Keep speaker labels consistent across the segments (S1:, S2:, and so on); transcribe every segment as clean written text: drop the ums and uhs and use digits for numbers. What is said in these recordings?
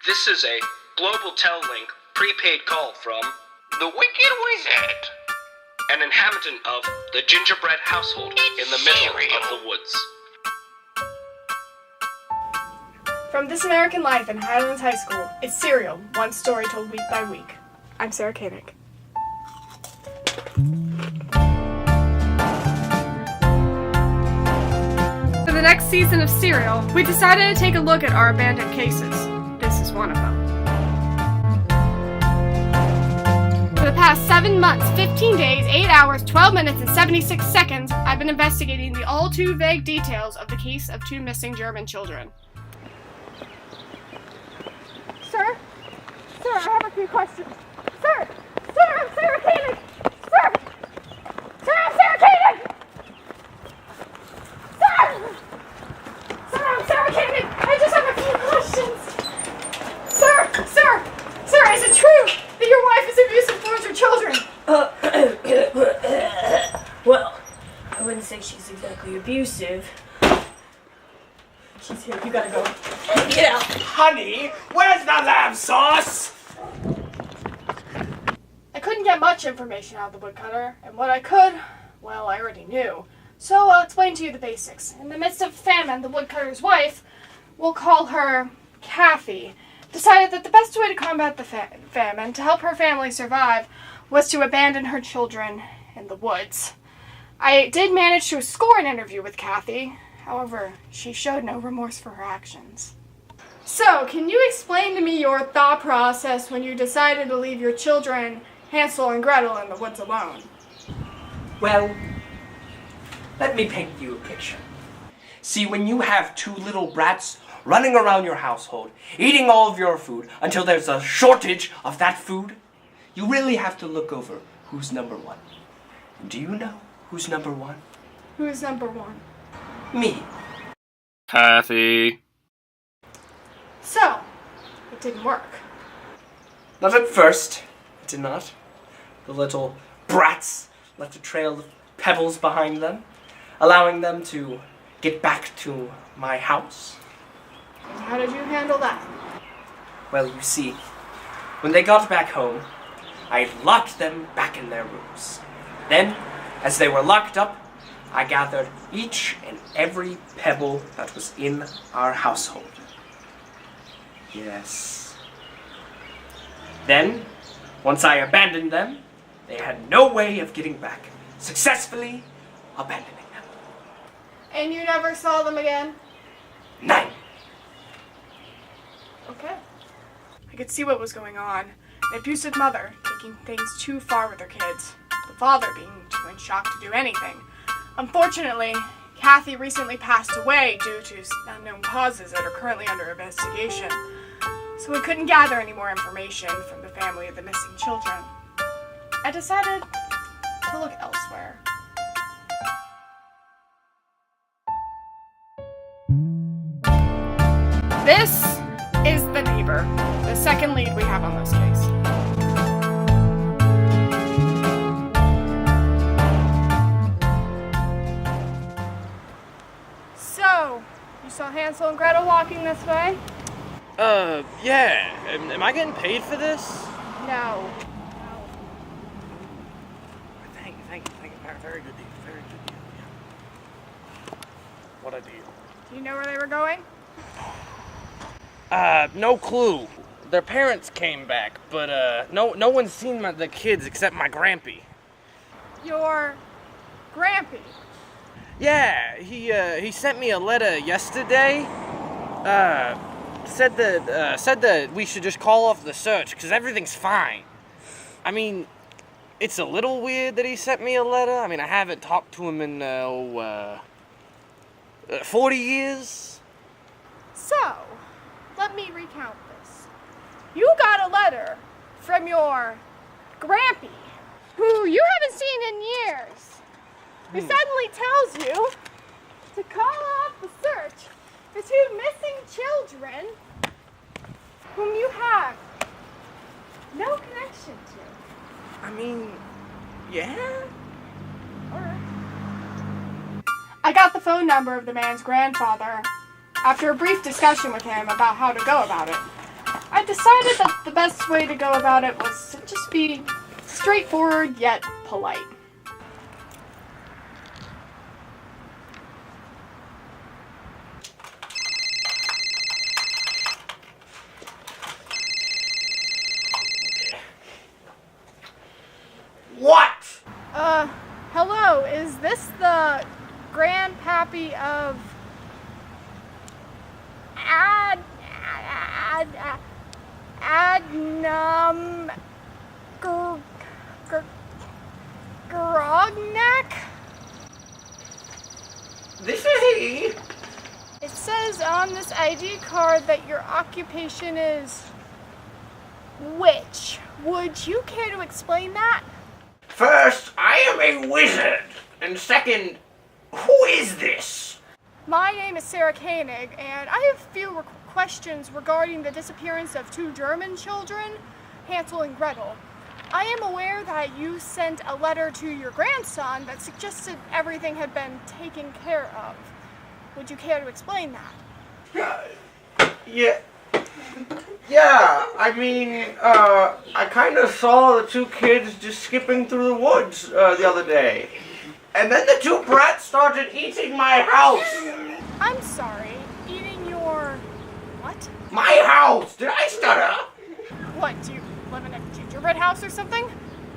S1: This is a Global Tel-Link prepaid call from the Wicked Wizard, an inhabitant of the gingerbread household in the middle of the woods.
S2: From This American Life in Highlands High School, it's Serial, one story told week by week. I'm Sarah Koenig. For the next season of Serial, we decided to take a look at our abandoned cases. This is one of them. For the past 7 months, 15 days, 8 hours, 12 minutes, and 76 seconds, I've been investigating the all too vague details of the case of 2 missing German children. Sir, I have a few questions. Sir, I'm Sarah Koenig. Sir, I'm Sarah Koenig. Sir, I'm Sarah Koenig. I just have a few questions. Sir, is it true that your wife is abusive towards your children?
S3: Well, I wouldn't say she's exactly abusive. She's here. You gotta go. Get out.
S4: Honey, where's the lamb sauce?
S2: I couldn't get much information out of the woodcutter, and what I could, well, I already knew. So I'll explain to you the basics. In the midst of famine, the woodcutter's wife, we'll call her Cathy, decided that the best way to combat the famine, to help her family survive, was to abandon her children in the woods. I did manage to score an interview with Cathy. However, she showed no remorse for her actions. So, can you explain to me your thought process when you decided to leave your children, Hansel and Gretel, in the woods alone?
S4: Well, let me paint you a picture. See, when you have 2 little brats running around your household, eating all of your food until there's a shortage of that food, you really have to look over who's number 1. Do you know who's number 1?
S2: Who's number 1?
S4: Me.
S1: Cathy.
S2: So, it didn't work.
S4: Not at first. It did not. The little brats left a trail of pebbles behind them, allowing them to get back to my house.
S2: And how did you handle that?
S4: Well, you see, when they got back home, I locked them back in their rooms. Then, as they were locked up, I gathered each and every pebble that was in our household. Yes. Then, once I abandoned them, they had no way of getting back, successfully abandoning them.
S2: And you never saw them again?
S4: None.
S2: Okay. I could see what was going on. An abusive mother taking things too far with her kids. The father being too in shock to do anything. Unfortunately, Cathy recently passed away due to unknown causes that are currently under investigation. So we couldn't gather any more information from the family of the missing children. I decided to look elsewhere. This is the neighbor, the second lead we have on this case. So, you saw Hansel and Gretel walking this way?
S5: Yeah. Am I getting paid for this?
S2: No.
S5: Thank you. Very good deal. Yeah. What a deal.
S2: Do you know where they were going?
S5: No clue. Their parents came back, but, no one's seen the kids except my grampy.
S2: Your grampy.
S5: Yeah, he sent me a letter yesterday. Said that we should just call off the search, because everything's fine. I mean, it's a little weird that he sent me a letter. I mean, I haven't talked to him in, 40 years.
S2: So, let me recount this. You got a letter from your grampy, who you haven't seen in years, who suddenly tells you to call off the search for 2 missing children whom you have no connection to.
S5: I mean, yeah?
S2: Alright. I got the phone number of the man's grandfather after a brief discussion with him about how to go about it. I decided that the best way to go about it was to just be straightforward yet polite.
S4: What?
S2: Hello, is this the grandpappy of Adnam Groneck?
S4: This is he.
S2: It says on this ID card that your occupation is witch. Would you care to explain that?
S4: First, I am a wizard. And second, who is this?
S2: My name is Sarah Koenig, and I have a few questions regarding the disappearance of 2 German children, Hansel and Gretel. I am aware that you sent a letter to your grandson that suggested everything had been taken care of. Would you care to explain that?
S6: Yeah, I mean, I kind of saw the 2 kids just skipping through the woods the other day. And then the 2 brats started eating my house.
S2: I'm sorry, eating your... what?
S6: My house! Did I stutter?
S2: What, do you live in a gingerbread house or something?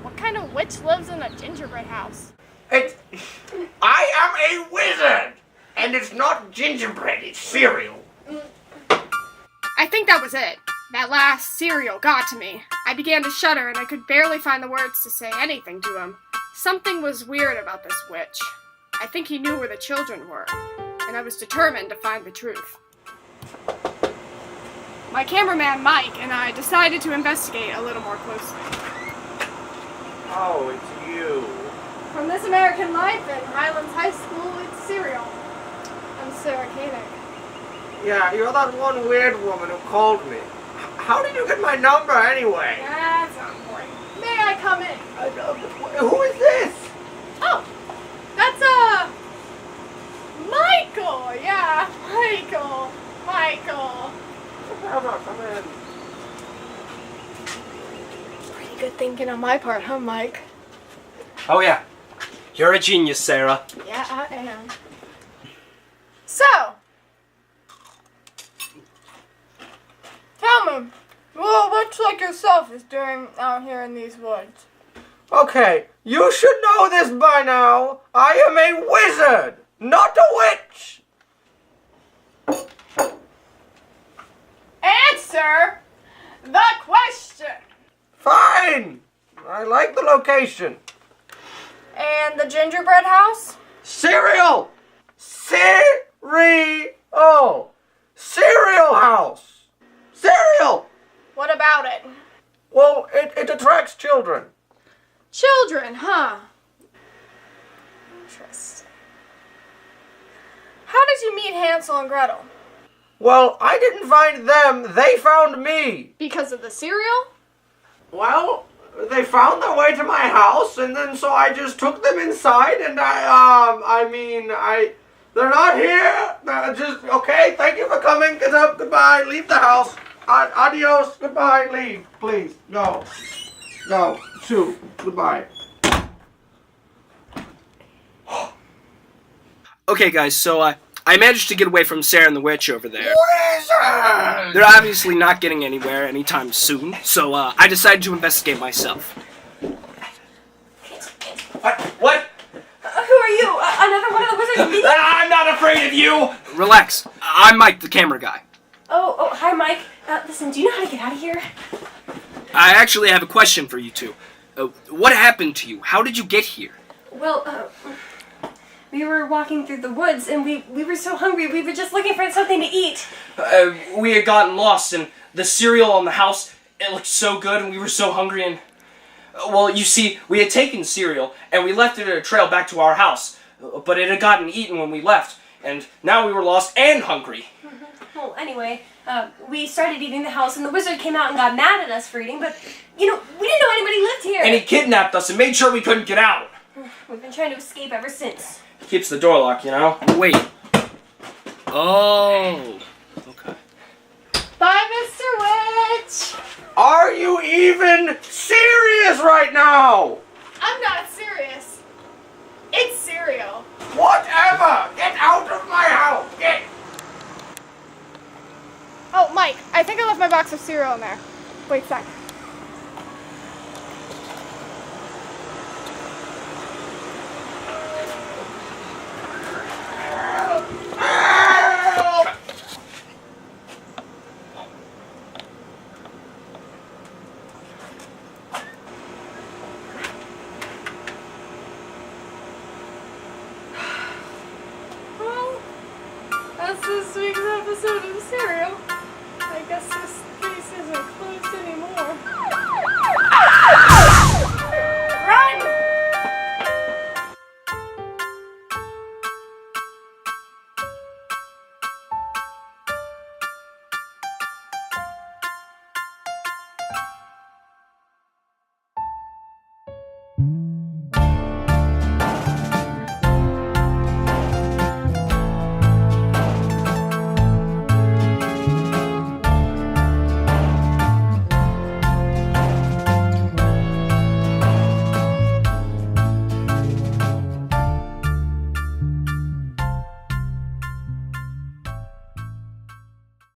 S2: What kind of witch lives in a gingerbread house?
S6: I am a wizard! And it's not gingerbread, it's cereal.
S2: I think that was it. That last cereal got to me. I began to shudder and I could barely find the words to say anything to him. Something was weird about this witch. I think he knew where the children were, and I was determined to find the truth. My cameraman Mike and I decided to investigate a little more closely.
S6: Oh, it's you.
S2: From This American Life in Highlands High School, it's Cereal. I'm Sarah Koenig.
S6: Yeah, you're that one weird woman who called me. How did you get my number anyway?
S2: That's not important. May I come in?
S6: Who is this?
S2: Oh, that's, Michael! Yeah, Michael!
S6: Come in.
S2: Pretty good thinking on my part, huh, Mike?
S1: Oh yeah, you're a genius, Sarah.
S2: Yeah, I am. So, tell me, well, what's like yourself is doing out here in these woods?
S6: Okay, you should know this by now. I am a wizard, not a witch.
S2: Answer the question!
S6: Fine. I like the location.
S2: And the gingerbread house?
S6: Cereal. Cereal house. Cereal.
S2: What about it?
S6: Well, it attracts children.
S2: Children, huh? Interesting. How did you meet Hansel and Gretel?
S6: Well, I didn't find them. They found me.
S2: Because of the cereal?
S6: Well, they found their way to my house, and then so I just took them inside, and they're not here. Okay, thank you for coming. Get up, goodbye, leave the house. Adios, goodbye, leave, please. Go. Shoo, goodbye.
S1: Okay, guys, so I managed to get away from Sarah and the witch over there.
S6: Wizard!
S1: They're obviously not getting anywhere anytime soon, so I decided to investigate myself. What?
S3: Who are you? Another one of the wizards?
S1: I'm not afraid of you! Relax. I'm Mike, the camera guy.
S3: Oh, hi, Mike. Listen, do you know how to get out of here?
S1: I actually have a question for you two. What happened to you? How did you get here?
S3: Well, we were walking through the woods, and we were so hungry, we were just looking for something to eat.
S1: We had gotten lost, and the cereal on the house, it looked so good, and we were so hungry, and... well, you see, we had taken cereal, and we left it at a trail back to our house, but it had gotten eaten when we left, and now we were lost and hungry.
S3: Well, anyway, we started eating the house, and the wizard came out and got mad at us for eating, but, we didn't know anybody lived here.
S1: And he kidnapped us and made sure we couldn't get out.
S3: We've been trying to escape ever since.
S1: Keeps the door locked, you know? Wait. Oh. Okay.
S2: Bye, Mr. sandwich!
S6: Are you even serious right now?
S2: I'm not serious. It's cereal.
S6: Whatever! Get out of my house! Get!
S2: Oh, Mike, I think I left my box of cereal in there. Wait a sec. Well, that's this week's episode of Cereal. I guess this case isn't closed anymore.